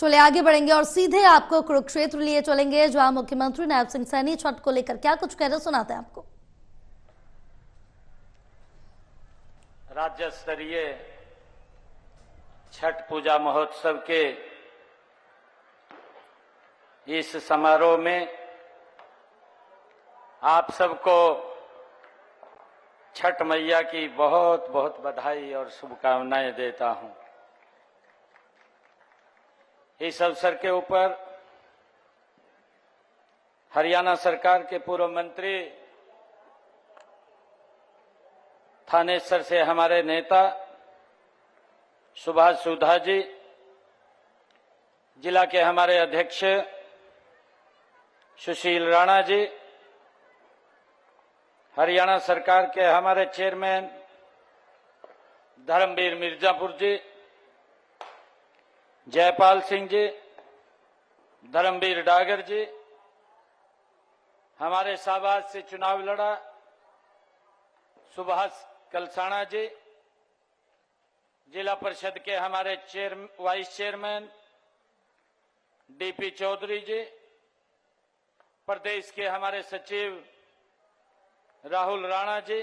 चलिए आगे बढ़ेंगे और सीधे आपको कुरुक्षेत्र लिए चलेंगे, जहां मुख्यमंत्री नायब सिंह सैनी छठ को लेकर क्या कुछ कह रहे सुनाते हैं आपको। राज्य स्तरीय छठ पूजा महोत्सव के इस समारोह में आप सबको छठ मैया की बहुत बहुत बधाई और शुभकामनाएं देता हूं। इस अवसर के ऊपर हरियाणा सरकार के पूर्व मंत्री थानेसर से हमारे नेता सुभाष सुधा जी, जिला के हमारे अध्यक्ष सुशील राणा जी, हरियाणा सरकार के हमारे चेयरमैन धर्मवीर मिर्जापुर जी, जयपाल सिंह जी, धर्मवीर डागर जी, हमारे शाहबाद से चुनाव लड़ा सुभाष कलसाना जी, जिला परिषद के हमारे वाइस चेयरमैन डीपी चौधरी जी, प्रदेश के हमारे सचिव राहुल राणा जी,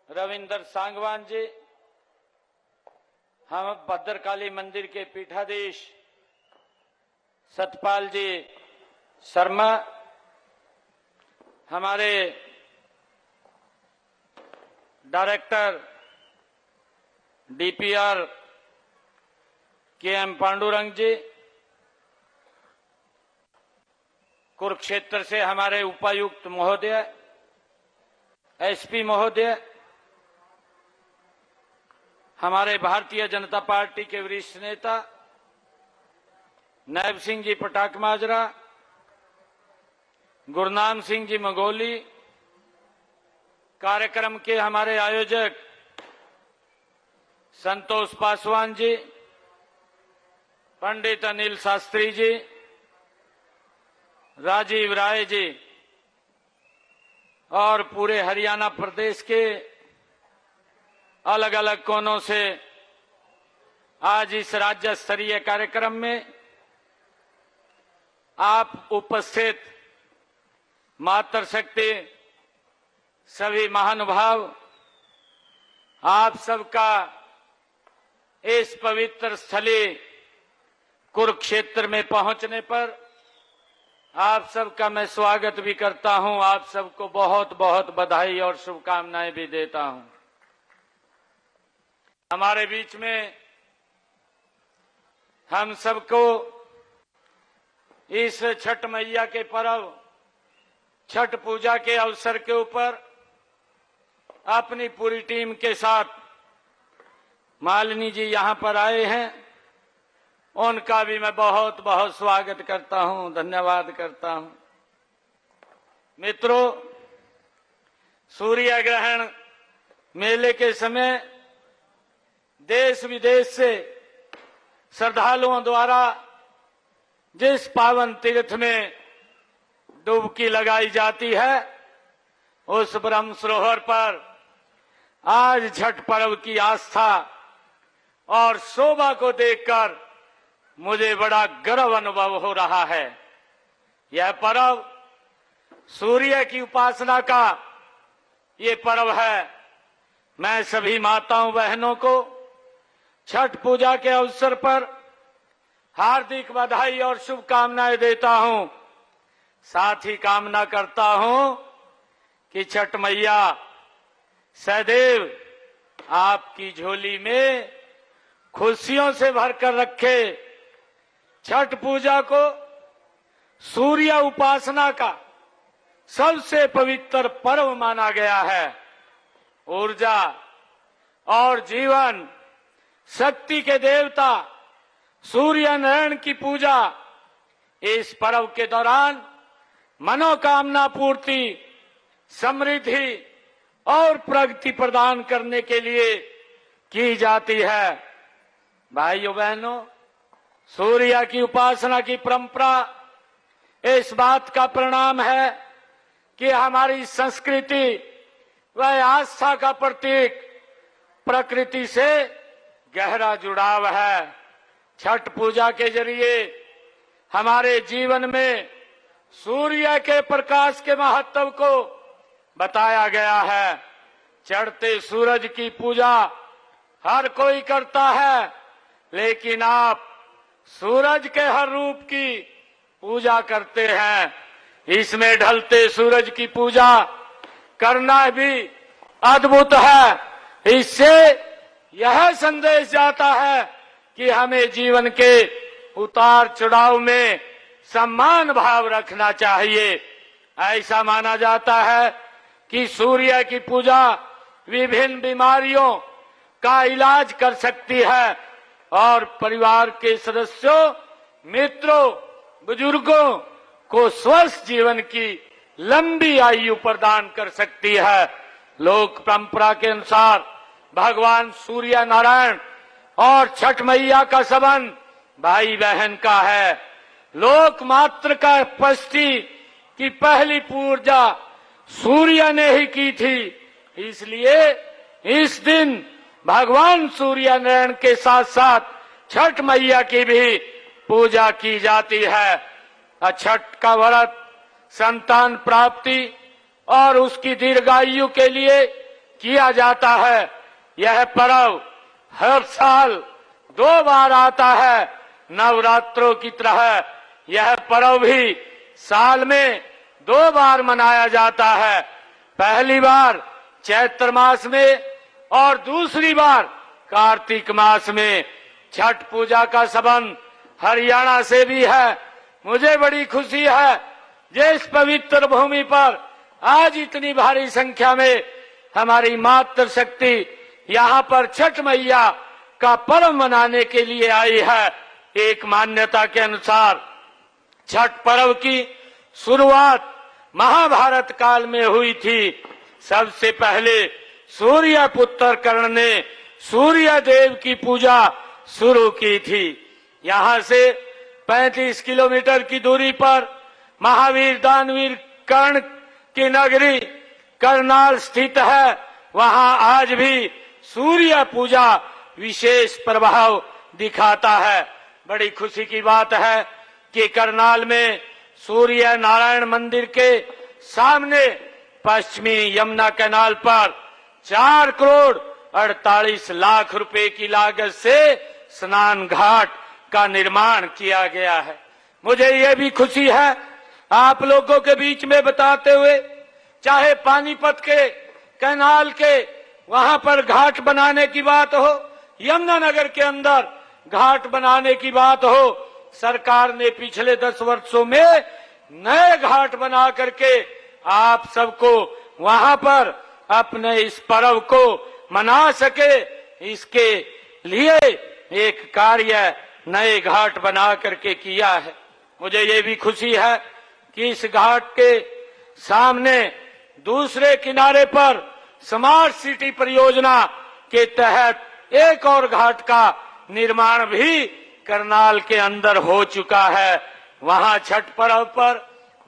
रविंदर सांगवान जी, हम भद्रकाली मंदिर के पीठाधीश सतपाल जी शर्मा, हमारे डायरेक्टर डीपीआर के एम पांडुरंग जी, कुरुक्षेत्र से हमारे उपायुक्त महोदय, एसपी महोदय, हमारे भारतीय जनता पार्टी के वरिष्ठ नेता नायब सिंह जी पटाक माजरा, गुरनाम सिंह जी मंगोली, कार्यक्रम के हमारे आयोजक संतोष पासवान जी, पंडित अनिल शास्त्री जी, राजीव राय जी और पूरे हरियाणा प्रदेश के अलग अलग कोनों से आज इस राज्य स्तरीय कार्यक्रम में आप उपस्थित मातृशक्ति सभी महानुभाव, आप सबका इस पवित्र स्थली कुरुक्षेत्र में पहुंचने पर आप सबका मैं स्वागत भी करता हूं। आप सबको बहुत बहुत बधाई और शुभकामनाएं भी देता हूं। हमारे बीच में हम सबको इस छठ मैया के पर्व छठ पूजा के अवसर के ऊपर अपनी पूरी टीम के साथ मालिनी जी यहां पर आए हैं, उनका भी मैं बहुत बहुत स्वागत करता हूं, धन्यवाद करता हूं। मित्रों, सूर्य ग्रहण मेले के समय देश विदेश से श्रद्धालुओं द्वारा जिस पावन तीर्थ में डुबकी लगाई जाती है, उस ब्रह्म सरोवर पर आज छठ पर्व की आस्था और शोभा को देखकर मुझे बड़ा गर्व अनुभव हो रहा है। यह पर्व सूर्य की उपासना का ये पर्व है। मैं सभी माताओं बहनों को छठ पूजा के अवसर पर हार्दिक बधाई और शुभकामनाएं देता हूं। साथ ही कामना करता हूं कि छठ मैया सदैव आपकी झोली में खुशियों से भरकर रखे। छठ पूजा को सूर्य उपासना का सबसे पवित्र पर्व माना गया है। ऊर्जा और जीवन शक्ति के देवता सूर्य नारायण की पूजा इस पर्व के दौरान मनोकामना पूर्ति, समृद्धि और प्रगति प्रदान करने के लिए की जाती है। भाइयों बहनों, सूर्य की उपासना की परंपरा इस बात का परिणाम है कि हमारी संस्कृति वह आस्था का प्रतीक प्रकृति से गहरा जुड़ाव है। छठ पूजा के जरिए हमारे जीवन में सूर्य के प्रकाश के महत्व को बताया गया है। चढ़ते सूरज की पूजा हर कोई करता है, लेकिन आप सूरज के हर रूप की पूजा करते हैं। इसमें ढलते सूरज की पूजा करना भी अद्भुत है। इससे यह संदेश जाता है कि हमें जीवन के उतार चढ़ाव में सम्मान भाव रखना चाहिए। ऐसा माना जाता है कि सूर्य की पूजा विभिन्न बीमारियों का इलाज कर सकती है और परिवार के सदस्यों, मित्रों, बुजुर्गों को स्वस्थ जीवन की लंबी आयु प्रदान कर सकती है। लोक परंपरा के अनुसार भगवान सूर्य नारायण और छठ मैया का संबंध भाई बहन का है। लोक मात्र का पष्टि की पहली पूजा सूर्य ने ही की थी, इसलिए इस दिन भगवान सूर्य नारायण के साथ साथ छठ मैया की भी पूजा की जाती है। छठ का व्रत संतान प्राप्ति और उसकी दीर्घायु के लिए किया जाता है। यह पर्व हर साल 2 बार आता है। नवरात्रों की तरह यह पर्व भी साल में 2 बार मनाया जाता है। पहली बार चैत्र मास में और दूसरी बार कार्तिक मास में। छठ पूजा का संबंध हरियाणा से भी है। मुझे बड़ी खुशी है जिस पवित्र भूमि पर आज इतनी भारी संख्या में हमारी मातृशक्ति यहाँ पर छठ मैया का पर्व मनाने के लिए आई है। एक मान्यता के अनुसार छठ पर्व की शुरुआत महाभारत काल में हुई थी। सबसे पहले सूर्य पुत्र कर्ण ने सूर्य देव की पूजा शुरू की थी। यहाँ से 35 किलोमीटर की दूरी पर महावीर दानवीर कर्ण की नगरी करनाल स्थित है। वहाँ आज भी सूर्य पूजा विशेष प्रभाव दिखाता है। बड़ी खुशी की बात है कि करनाल में सूर्य नारायण मंदिर के सामने पश्चिमी यमुना कैनाल पर 4 करोड़ 48 लाख रुपए की लागत से स्नान घाट का निर्माण किया गया है। मुझे ये भी खुशी है आप लोगों के बीच में बताते हुए, चाहे पानीपत के कैनाल के वहां पर घाट बनाने की बात हो, यमुनानगर के अंदर घाट बनाने की बात हो, सरकार ने पिछले 10 वर्षों में नए घाट बना करके आप सबको वहां पर अपने इस पर्व को मना सके, इसके लिए एक कार्य नए घाट बना करके किया है। मुझे ये भी खुशी है कि इस घाट के सामने दूसरे किनारे पर स्मार्ट सिटी परियोजना के तहत एक और घाट का निर्माण भी करनाल के अंदर हो चुका है। वहां छठ पर्व पर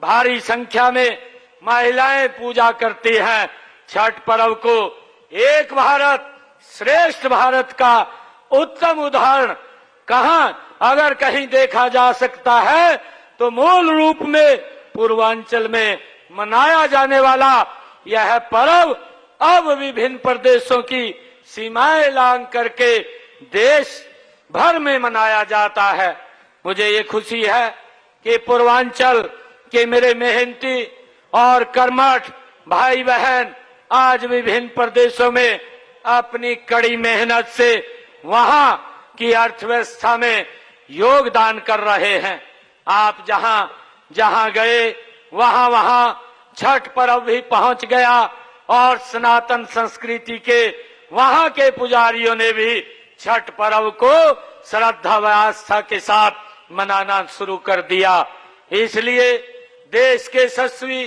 भारी संख्या में महिलाएं पूजा करती हैं। छठ पर्व को एक भारत श्रेष्ठ भारत का उत्तम उदाहरण कहां अगर कहीं देखा जा सकता है तो मूल रूप में पूर्वांचल में मनाया जाने वाला यह पर्व अब विभिन्न प्रदेशों की सीमाएं लांघ करके देश भर में मनाया जाता है। मुझे ये खुशी है कि पूर्वांचल के मेरे मेहनती और कर्मठ भाई बहन आज विभिन्न प्रदेशों में अपनी कड़ी मेहनत से वहां की अर्थव्यवस्था में योगदान कर रहे हैं। आप जहां जहां गए वहां वहां छठ पर्व भी पहुंच गया और सनातन संस्कृति के वहां के पुजारियों ने भी छठ पर्व को श्रद्धा व आस्था के साथ मनाना शुरू कर दिया। इसलिए देश के यशस्वी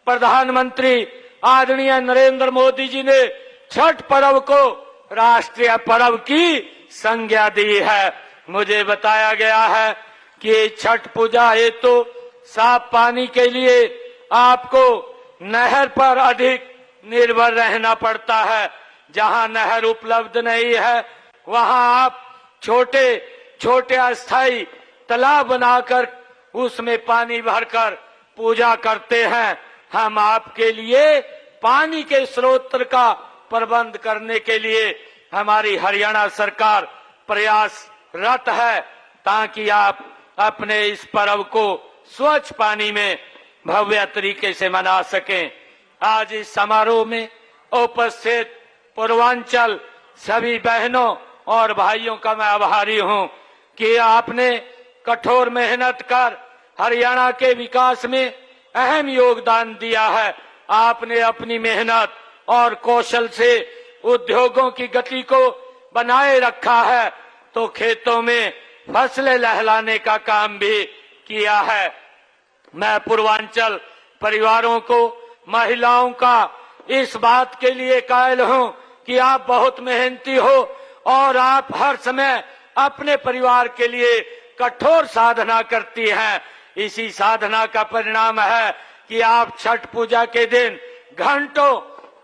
प्रधानमंत्री आदरणीय नरेंद्र मोदी जी ने छठ पर्व को राष्ट्रीय पर्व की संज्ञा दी है। मुझे बताया गया है कि छठ पूजा हेतु साफ पानी के लिए आपको नहर पर अधिक निर्भर रहना पड़ता है। जहां नहर उपलब्ध नहीं है वहां आप छोटे छोटे अस्थायी तालाब बनाकर उसमें पानी भरकर पूजा करते हैं। हम आपके लिए पानी के स्रोत का प्रबंध करने के लिए हमारी हरियाणा सरकार प्रयासरत है, ताकि आप अपने इस पर्व को स्वच्छ पानी में भव्य तरीके से मना सकें। आज इस समारोह में उपस्थित पूर्वांचल सभी बहनों और भाइयों का मैं आभारी हूं कि आपने कठोर मेहनत कर हरियाणा के विकास में अहम योगदान दिया है। आपने अपनी मेहनत और कौशल से उद्योगों की गति को बनाए रखा है, तो खेतों में फसलें लहलाने का काम भी किया है। मैं पूर्वांचल परिवारों को, महिलाओं का इस बात के लिए कायल हूं कि आप बहुत मेहनती हो और आप हर समय अपने परिवार के लिए कठोर साधना करती हैं। इसी साधना का परिणाम है कि आप छठ पूजा के दिन घंटों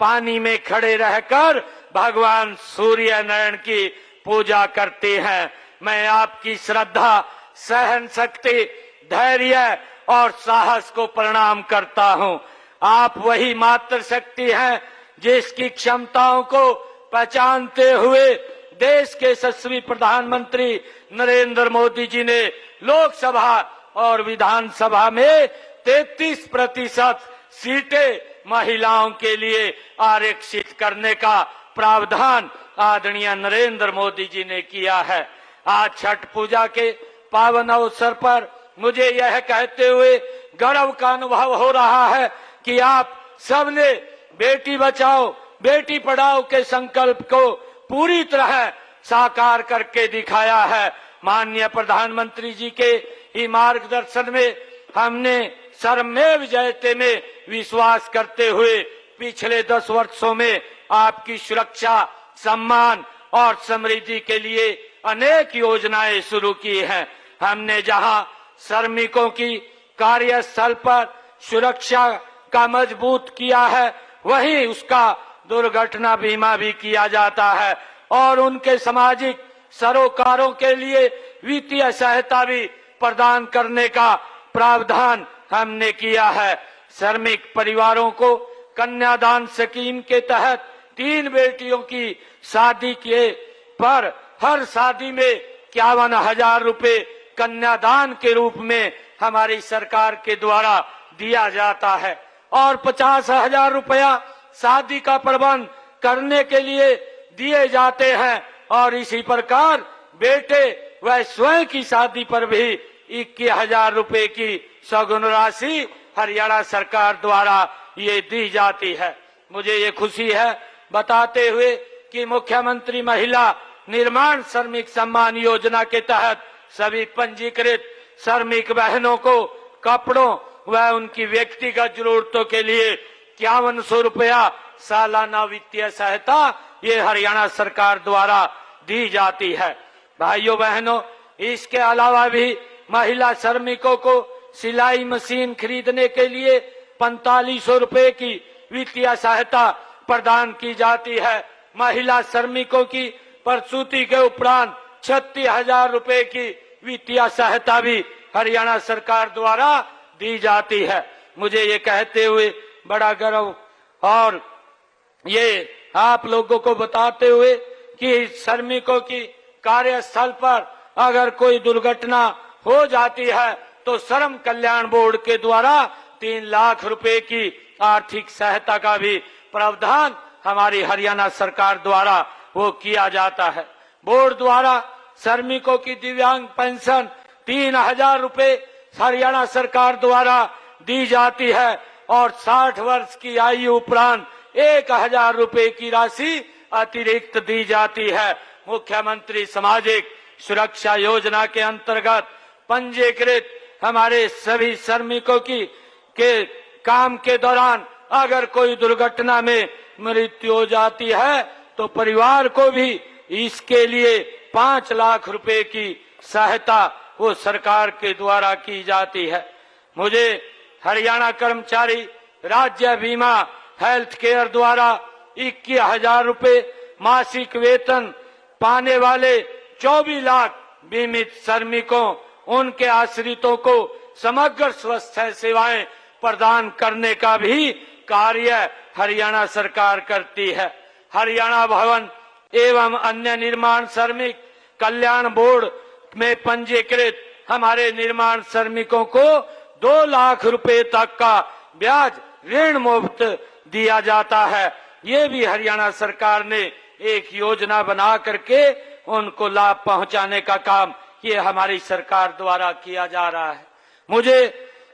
पानी में खड़े रहकर भगवान सूर्य नारायण की पूजा करते हैं। मैं आपकी श्रद्धा, सहन शक्ति, धैर्य और साहस को प्रणाम करता हूं। आप वही मातृ शक्ति हैं जिसकी क्षमताओं को पहचानते हुए देश के यशस्वी प्रधानमंत्री नरेंद्र मोदी जी ने लोकसभा और विधानसभा में 33% सीटें महिलाओं के लिए आरक्षित करने का प्रावधान आदरणीय नरेंद्र मोदी जी ने किया है। आज छठ पूजा के पावन अवसर पर मुझे यह कहते हुए गर्व का अनुभव हो रहा है कि आप सबने बेटी बचाओ बेटी पढ़ाओ के संकल्प को पूरी तरह साकार करके दिखाया है। माननीय प्रधानमंत्री जी के ही मार्गदर्शन में हमने सर्वमेव जयते में विश्वास करते हुए पिछले 10 वर्षों में आपकी सुरक्षा, सम्मान और समृद्धि के लिए अनेक योजनाएं शुरू की हैं। हमने जहां श्रमिकों की कार्यस्थल पर सुरक्षा का मजबूत किया है, वहीं उसका दुर्घटना बीमा भी किया जाता है और उनके सामाजिक सरोकारों के लिए वित्तीय सहायता भी प्रदान करने का प्रावधान हमने किया है। श्रमिक परिवारों को कन्यादान स्कीम के तहत 3 बेटियों की शादी के पर हर शादी में 51,000 रुपए कन्यादान के रूप में हमारी सरकार के द्वारा दिया जाता है और 50,000 रुपया शादी का प्रबंध करने के लिए दिए जाते हैं और इसी प्रकार बेटे व स्वयं की शादी पर भी 21,000 रुपए की सगुन राशि हरियाणा सरकार द्वारा ये दी जाती है। मुझे ये खुशी है बताते हुए कि मुख्यमंत्री महिला निर्माण श्रमिक सम्मान योजना के तहत सभी पंजीकृत श्रमिक बहनों को कपड़ों व उनकी व्यक्तिगत जरूरतों के लिए 5100 रुपया सालाना वित्तीय सहायता ये हरियाणा सरकार द्वारा दी जाती है। भाइयों बहनों, इसके अलावा भी महिला श्रमिकों को सिलाई मशीन खरीदने के लिए 4500 रुपए की वित्तीय सहायता प्रदान की जाती है। महिला श्रमिकों की प्रसूति के उपरांत 36,000 रुपए की वित्तीय सहायता भी हरियाणा सरकार द्वारा दी जाती है। मुझे ये कहते हुए बड़ा गर्व और ये आप लोगों को बताते हुए कि श्रमिकों की कार्यस्थल पर अगर कोई दुर्घटना हो जाती है तो श्रम कल्याण बोर्ड के द्वारा 3 लाख रुपए की आर्थिक सहायता का भी प्रावधान हमारी हरियाणा सरकार द्वारा वो किया जाता है। बोर्ड द्वारा श्रमिकों की दिव्यांग पेंशन 3,000 रुपए हरियाणा सरकार द्वारा दी जाती है और 60 वर्ष की आयु उपरांत 1,000 रुपए की राशि अतिरिक्त दी जाती है। मुख्यमंत्री सामाजिक सुरक्षा योजना के अंतर्गत पंजीकृत हमारे सभी श्रमिकों की के काम के दौरान अगर कोई दुर्घटना में मृत्यु हो जाती है तो परिवार को भी इसके लिए 5 लाख रुपए की सहायता वो सरकार के द्वारा की जाती है। मुझे हरियाणा कर्मचारी राज्य बीमा हेल्थ केयर द्वारा 21,000 रुपए मासिक वेतन पाने वाले 24 लाख बीमित श्रमिकों, उनके आश्रितों को समग्र स्वास्थ्य सेवाएं प्रदान करने का भी कार्य हरियाणा सरकार करती है। हरियाणा भवन एवं अन्य निर्माण श्रमिक कल्याण बोर्ड में पंजीकृत हमारे निर्माण श्रमिकों को 2 लाख रुपए तक का ब्याज ऋण मुफ्त दिया जाता है। ये भी हरियाणा सरकार ने एक योजना बना करके उनको लाभ पहुंचाने का काम ये हमारी सरकार द्वारा किया जा रहा है। मुझे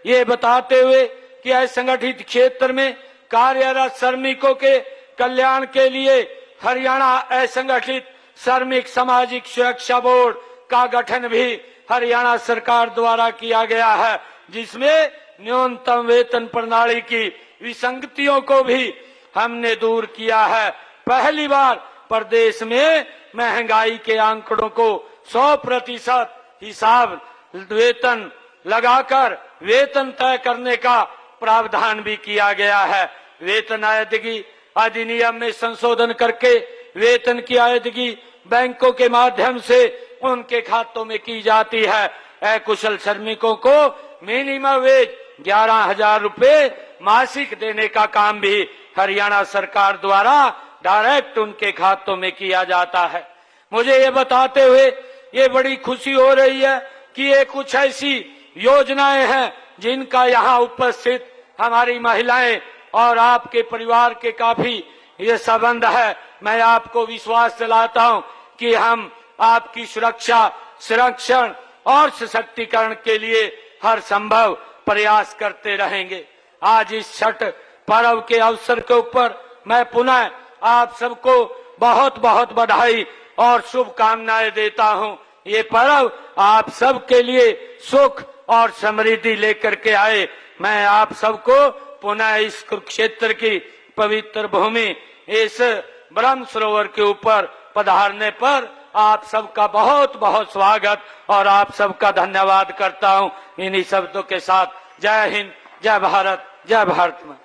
ये बताते हुए कि असंगठित क्षेत्र में कार्यरत श्रमिकों के कल्याण के लिए हरियाणा असंगठित श्रमिक सामाजिक सुरक्षा बोर्ड का गठन भी हरियाणा सरकार द्वारा किया गया है, जिसमें न्यूनतम वेतन प्रणाली की विसंगतियों को भी हमने दूर किया है। पहली बार प्रदेश में महंगाई के आंकड़ों को 100% हिसाब वेतन लगाकर वेतन तय करने का प्रावधान भी किया गया है। वेतन अदायगी अधिनियम में संशोधन करके वेतन की अदायगी बैंकों के माध्यम से उनके खातों में की जाती है। अकुशल श्रमिकों को मिनिमम वेज 11,000 रुपए मासिक देने का काम भी हरियाणा सरकार द्वारा डायरेक्ट उनके खातों में किया जाता है। मुझे ये बताते हुए ये बड़ी खुशी हो रही है कि ये कुछ ऐसी योजनाएं हैं जिनका यहाँ उपस्थित हमारी महिलाएं और आपके परिवार के काफी ये संबंध है। मैं आपको विश्वास दिलाता हूँ कि हम आपकी सुरक्षा, संरक्षण और सशक्तिकरण के लिए हर संभव प्रयास करते रहेंगे। आज इस छठ पर्व के अवसर के ऊपर मैं पुनः आप सबको बहुत बहुत बधाई और शुभकामनाएं देता हूं। ये पर्व आप सबके लिए सुख और समृद्धि लेकर के आए। मैं आप सबको पुनः इस कुरुक्षेत्र की पवित्र भूमि, इस ब्रह्म सरोवर के ऊपर पधारने पर आप सबका बहुत बहुत स्वागत और आप सबका धन्यवाद करता हूं। इन्हीं शब्दों के साथ जय हिंद, जय भारत, जय भारत मां।